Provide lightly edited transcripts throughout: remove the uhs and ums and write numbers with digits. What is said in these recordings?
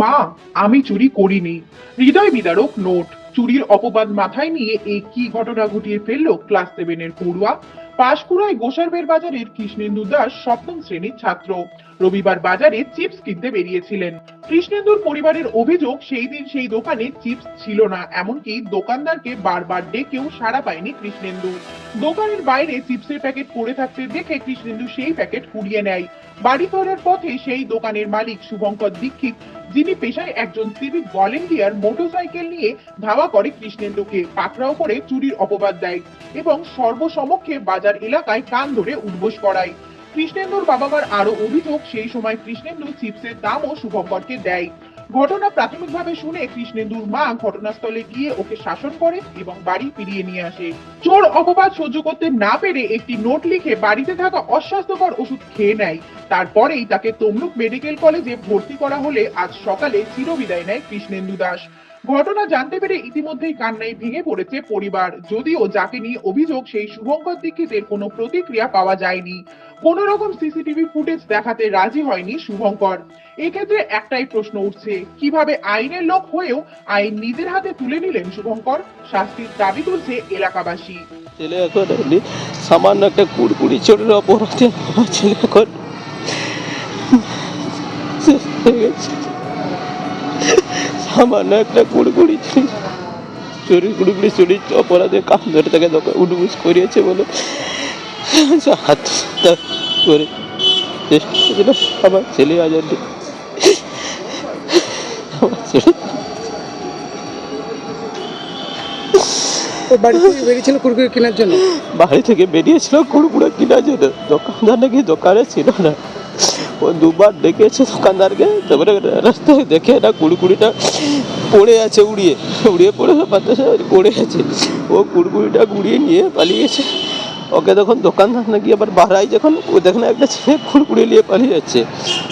মা, আমি চুরি করিনি। হৃদয় বিদারক নোট। চুরির অপবাদ মাথায় নিয়ে কি ঘটনা ঘটিয়ে ফেললো ক্লাস 7-এর পড়ুয়া। পাঁশকুড়ায় গোসারবের বাজারের কৃষ্ণেন্দু দাস সপ্তম শ্রেণীর ছাত্র। রবিবার বাজারে চিপস কিনতে বেরিয়েছিলেন। কৃষ্ণেন্দুর পরিবারের অভিযোগ, সেই দিন সেই দোকানে চিপস ছিল না, এমনকি দোকানদারকে বারবার ডেকেও সাড়া পায়নি কৃষ্ণেন্দু। দোকানের বাইরে চিপসের প্যাকেট পড়ে থাকতে দেখে কৃষ্ণেন্দু সেই প্যাকেট কুড়িয়ে নেয়। বাড়ি ফেরার পথে সেই দোকানের মালিক শুভঙ্কর দীক্ষিত, যিনি পেশায় একজন সিভিক ভলেন্টিয়ার, মোটরসাইকেল নিয়ে ধাওয়া করে কৃষ্ণেন্দুকে, পাকড়াও করে চুরির অপবাদ দেয় এবং সর্বসমক্ষে বাজার এলাকায় কান ধরে উদ্বোস করায়। কৃষ্ণেন্দুর বাবা মার আরো অভিযোগ, সেই সময় কৃষ্ণেন্দু চিপসের দামও শুভঙ্করকে দেয়। ঘটনা প্রাথমিকভাবে শুনে কৃষ্ণেন্দুর মা ঘটনাস্থলে গিয়ে ওকে শাসন করে এবং বাড়ি ফিরিয়ে নিয়ে আসে। চোর অপবাদ সহ্য করতে না পেরে একটি নোট লিখে বাড়িতে থাকা অস্বাস্থ্যকর ওষুধ খেয়ে নেয়। তারপরেই তাকে তমলুক মেডিকেল কলেজে ভর্তি করা হলে আজ সকালে চিরবিদায় নেয় কৃষ্ণেন্দু দাস। ঘটনা জানতে পেরে ইতিমধ্যেই কান্নায় ভেঙে পড়েছে পরিবার। যদিও যাকে নিয়ে অভিযোগ, সেই শুভঙ্কর দীক্ষিতের কোনো প্রতিক্রিয়া পাওয়া যায়নি। কোন রকম সিসিটিভি ফুটেজ দেখাতে রাজি হয়নি শুভঙ্কর। এক্ষেত্রে একটাই প্রশ্ন উঠছে, কিভাবে আইনের লোক হয়েও আইন নিজের হাতে তুলে নিলেন শুভঙ্কর? শাস্তির দাবি তুলছে এলাকাবাসী। ছেলে এখন এমনি সামান্য একটা কুড়কুড়ি চোরের অপরাধে আমার ছেলে এখন শেষ হয়ে গেছে। সামান্য একটা কুড়কুড়ি চুরির অপরাধে কান ধরে তাকে উঠবুস করিয়েছে বলে হাত করে চেষ্টা করেছিল আমার ছেলে আজ অব্দি আমার ছেলে বাড়ি থেকে বেরিয়েছিল কুরকুরে কেনার জন্য। বাড়ি থেকে বেরিয়েছিল কুড়কুড়ে কেনার জন্য। দোকানদার নাকি দোকানে ছিল না, ও দুবার ডেকেছে দোকানদারকে, তারপরে রাস্তায় দেখে না কুড়কুড়িটা পড়ে আছে, উড়িয়ে পড়ে বাতাসে পড়ে আছে। ও কুড়কুড়িটা গুড়িয়ে নিয়ে পালিয়ে গেছে। ওকে তখন দোকানদার নাকি আবার বাড়াই, যখন ও দেখে একটা ছেলে কুড়কুড়ি নিয়ে পালিয়ে যাচ্ছে,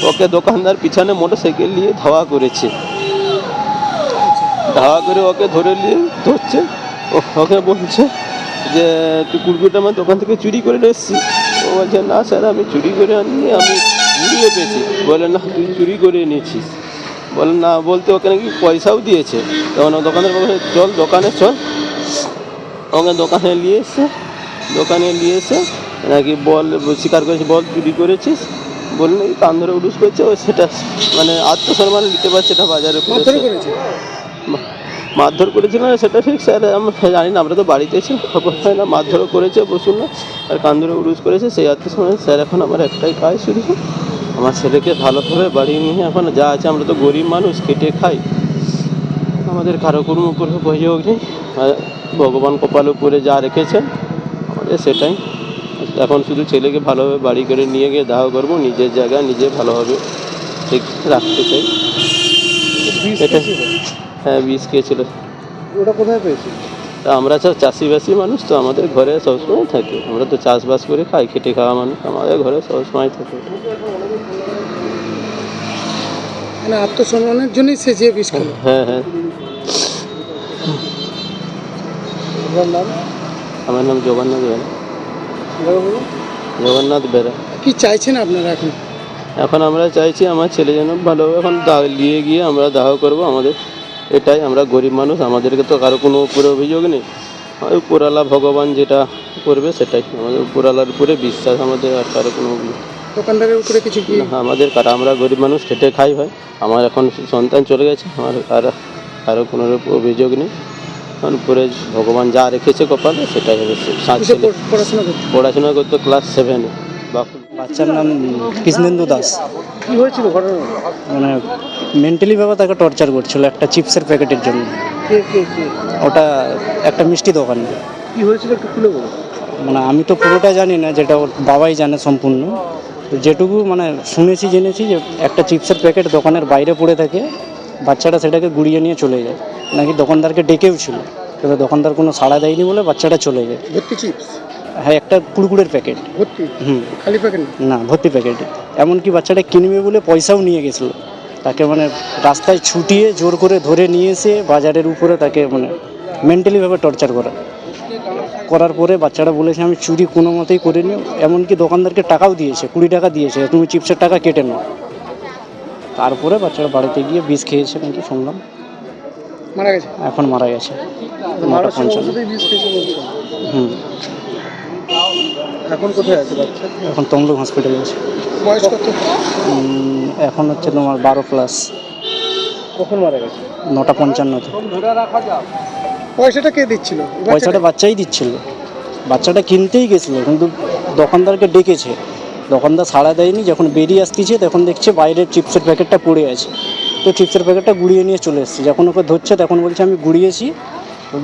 ওকে দোকানদার পিছনে মোটরসাইকেল নিয়ে ধাওয়া করেছে। ধাওয়া করে ওকে ধরে নিয়ে ধরছে, ওকে বলছে যে তুই কুড়কুড়িটা আমার দোকান থেকে চুরি করে নিয়ে এসেছিস। ও বলছে না স্যার, আমি চুরি করে আনিনি, আমি ঘুরিয়ে পেয়েছি। বলে না, তুই চুরি করে নিয়েছিস। বলে না, বলতে ওকে নাকি পয়সাও দিয়েছে। তখন দোকানের বলে চল দোকানে চল। ওকে দোকানে নিয়ে এসে নাকি বল স্বীকার করেছে, বল চুরি করেছিস বলে নাকি কান ধরে উডুস করছে। ও সেটা মানে আত্মসম্মান নিতে পারছে না, বাজারে মারধর করেছিল না সেটা ঠিক স্যার আমরা জানি না, আমরা তো বাড়িতে ছিলাম, খবর হয় না। মারধরও করেছে বসুন না, আর কান ধরে উডুস করেছে। সেই আত্মসম্মান স্যার, এখন আমার একটাই কাজ শুধু আমার ছেলেকে ভালোভাবে বাড়ি নিয়ে, এখন যা আছে আমরা তো গরিব মানুষ, খেটে খাই, আমাদের কারো কোনো উপরে অভিযোগ নেই। ভগবান কপাল উপরে যা রেখেছেন আমাদের সেটাই। এখন শুধু ছেলেকে ভালোভাবে বাড়ি করে নিয়ে গিয়ে দাহ করবো, নিজের জায়গায় নিজে ভালোভাবে ঠিক রাখতে চাই। এটা হ্যাঁ, বিষ খেয়েছিল। ওটা কোথায় পেয়েছি? তা আমরা সব চাষিবাসী মানুষ, তো আমাদের ঘরে সবসময় থাকে। আমরা তো চাষবাস করে খাই, খেটে খাওয়া মানুষ, আমাদের ঘরে সবসময় থাকে। মানে আত্মসম্মানের জন্যই সে যে বিষ খেলো। হ্যাঁ হ্যাঁ। আপনার নাম? আমার নাম জগন্নাথ বেরা। কি চাইছেন আপনারা এখন? এখন আমরা চাইছি আমার ছেলে যেন ভালোভাবে এখন নিয়ে গিয়ে আমরা দাহ করবো। আমাদের এটাই, আমরা গরিব মানুষ, আমাদেরকে তো কারো কোনো উপরে অভিযোগ নেই। উপরওয়ালা ভগবান যেটা করবে সেটাই, আমাদের উপরওয়ালার উপরে বিশ্বাস আমাদের, আর কারো কোনো অভিযোগ। দোকানদারের উপরে কিছু কি? আমাদের আমরা গরিব মানুষ, খেটে খাই ভাই। আমার এখন সন্তান চলে গেছে, আমার কারো কোনো অভিযোগ নেই। কারণ উপরে ভগবান যা রেখেছে কপালে সেটাই হবে। পড়াশোনা করতো ক্লাস 7-এ। বাচ্চার নাম কৃষ্ণেন্দু দাস। কি হয়েছিল ঘটনা? মানে মেন্টালি ভাবে তাকে টর্চার করছিল একটা চিপসের প্যাকেটের জন্য। কে? ওটা একটা মিষ্টি দোকান। কি হয়েছিল একটু খুলে বলো। মানে আমি তো পুরোটা জানি না, যেটা ওর বাবাই জানে সম্পূর্ণ। তো যেটুকু মানে জেনেছি যে একটা চিপসের প্যাকেট দোকানের বাইরে পড়ে থাকে, বাচ্চাটা সেটাকে গুড়িয়ে নিয়ে চলে যায়। নাকি দোকানদারকে ডেকেও ছিল, কিন্তু দোকানদার কোনো সাড়া দেয়নি বলে বাচ্চাটা চলে যায়। ভর্তি চিপস? হ্যাঁ, একটা কুড়কুড়ের প্যাকেট ভর্তি? খালি প্যাকেট না, ভর্তি প্যাকেট। এমনকি বাচ্চাটা কিনবে বলে পয়সাও নিয়ে গেছিলো। তাকে মানে রাস্তায় ছুটিয়ে জোর করে ধরে নিয়ে এসে বাজারের উপরে তাকে মানে মেন্টালিভাবে টর্চার করার পরে বাচ্চাটা বলেছে আমি চুরি কোনো মতেই করিনি। এমনকি দোকানদারকে টাকাও দিয়েছে, 20 টাকা দিয়েছে, তুমি চিপসের টাকা কেটে নাও। তারপরে বাচ্চাটা বাড়িতে গিয়ে বিষ খেয়েছে নাকি শুনলাম, মারা গেছে? এখন মারা গেছে। মারার সময় 9:55 ওষুধেই বিষ খেয়েছে বলছেন। হুম, এখন কোথায় আছে বাচ্চা? এখন তমলুক হসপিটালে আছে। বয়স কত? এখন হচ্ছে তোমার 12+। কখন মারা গেছে? 9:55-তে। পয়সাটা কে দিচ্ছিল? এই পয়সাটা বাচ্চাই দিচ্ছিল, বাচ্চাটা কিনতেই গেছিলো কিন্তু দোকানদারকে ডেকেছে, দোকানদার সাড়া দেয়নি। যখন বেরিয়ে আসতেছে তখন দেখছে বাইরের চিপসের প্যাকেটটা পড়ে আছে, তো চিপসের প্যাকেটটা গুড়িয়ে নিয়ে চলে এসেছে। যখন ওকে ধরছে তখন বলছে আমি গুড়িয়েছি,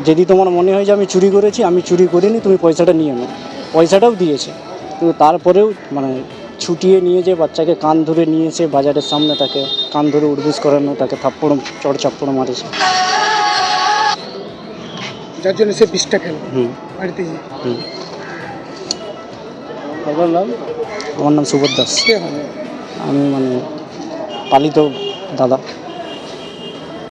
যদি তোমার মনে হয় যে আমি চুরি করেছি, আমি চুরি করিনি, তুমি পয়সাটা নিয়ে নাও। পয়সাটাও দিয়েছে, কিন্তু তারপরেও মানে ছুটিয়ে নিয়ে যে বাচ্চাকে কান ধরে নিয়ে এসে বাজারের সামনে তাকে কান ধরে উঠবিস করানো, তাকে থাপ্পড় চড় চাপ্পড় মারেছে। যার জন্য সে বিষটা খেলো হুম বাড়িতে গিয়ে। হুম। আপনার নাম? আমার নাম সুবোধ দাস, কে হয়? আমি মানে পালিত দাদা।